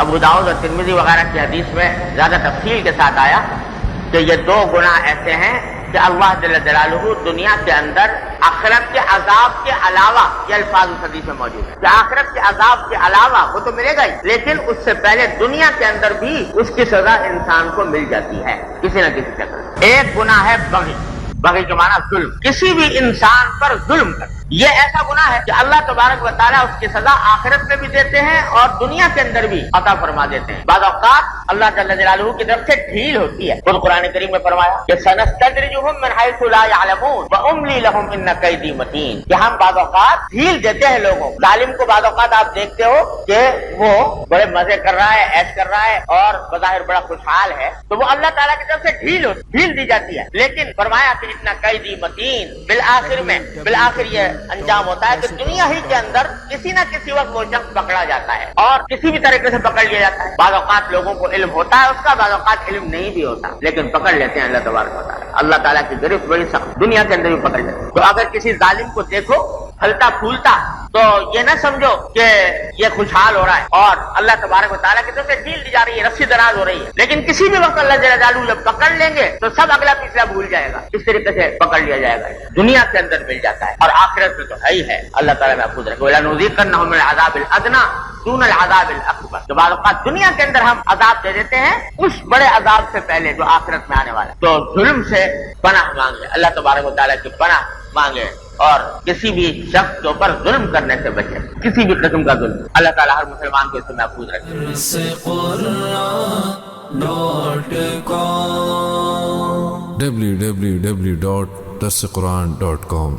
ابو داؤد اور ترمذی وغیرہ کی حدیث میں زیادہ تفصیل کے ساتھ آیا کہ یہ دو گناہ ایسے ہیں کہ اللہ جل جلالہ دنیا کے اندر آخرت کے عذاب کے علاوہ، یہ الفاظ اس حدیث میں موجود ہے کہ آخرت کے عذاب کے علاوہ وہ تو ملے گا ہی، لیکن اس سے پہلے دنیا کے اندر بھی اس کی سزا انسان کو مل جاتی ہے کسی نہ کسی شکل میں۔ ایک گناہ ہے بغی، بغی کے معنی ظلم، کسی بھی انسان پر ظلم کرنا۔ یہ ایسا گناہ ہے کہ اللہ تبارک و تعالیٰ اس کی سزا آخرت میں بھی دیتے ہیں اور دنیا کے اندر بھی عطا فرما دیتے ہیں۔ بعض اوقات اللہ جل جلالہ کی طرف سے ڈھیل ہوتی ہے، خود قرآن کریم میں فرمایا کہ سنستدرجهم من حيث لا يعلمون واملی لهم ان کیدی متین، کہ ہم بعض اوقات ڈھیل دیتے ہیں لوگوں کو۔ ظالم کو بعض اوقات آپ دیکھتے ہو کہ وہ بڑے مزے کر رہا ہے، عیش کر رہا ہے اور بظاہر بڑا خوشحال ہے، تو وہ اللہ تعالیٰ کی طرف سے ڈھیل دی جاتی ہے، لیکن فرمایا کہ اتنا قیدی متین، بالآخر یہ انجام ہوتا ہے کہ دنیا ہی کے اندر کسی نہ کسی وقت وہ شخص پکڑا جاتا ہے اور کسی بھی طریقے سے پکڑ لیا جاتا ہے۔ بعض اوقات لوگوں کو علم ہوتا ہے اس کا، بعض اوقات علم نہیں بھی ہوتا، لیکن پکڑ لیتے ہیں اللہ تبارک و تعالیٰ۔ اللہ تعالیٰ کی گرفت بڑی سخت، دنیا کے اندر بھی پکڑ لیتے ہیں۔ تو اگر کسی ظالم کو دیکھو پھلتا پھولتا تو یہ نہ سمجھو کہ یہ خوشحال ہو رہا ہے اور اللہ تبارک و تعالیٰ کی طرف سے ڈھیل دی جا رہی ہے، رسی دراز ہو رہی ہے، لیکن کسی بھی وقت اللہ جل جلالہ جب پکڑ لیں گے تو سب اگلا پچھلا بھول جائے گا، اس طریقے سے پکڑ لیا جائے گا۔ دنیا کے اندر مل جاتا ہے اور آخرت میں تو ہے ہی ہے، اللہ تعالیٰ محفوظ رکھے۔ وَلَنُذِيقَنَّهُم مِّنَ الْعَذَابِ الْأَدْنَىٰ دُونَ الْعَذَابِ الْأَكْبَرِ، تو بعض اوقات دنیا کے اندر ہم عذاب دے دیتے ہیں اس بڑے عذاب سے پہلے جو آخرت میں آنے والا ہے۔ تو ظلم سے پناہ مانگے، اللہ تبارک و تعالیٰ کی پناہ مانگے اور کسی بھی شخص کے اوپر ظلم کرنے سے بچے، کسی بھی قسم کا ظلم۔ اللہ تعالیٰ ہر مسلمان کو اس سے محفوظ رکھے۔ www.darsequran.com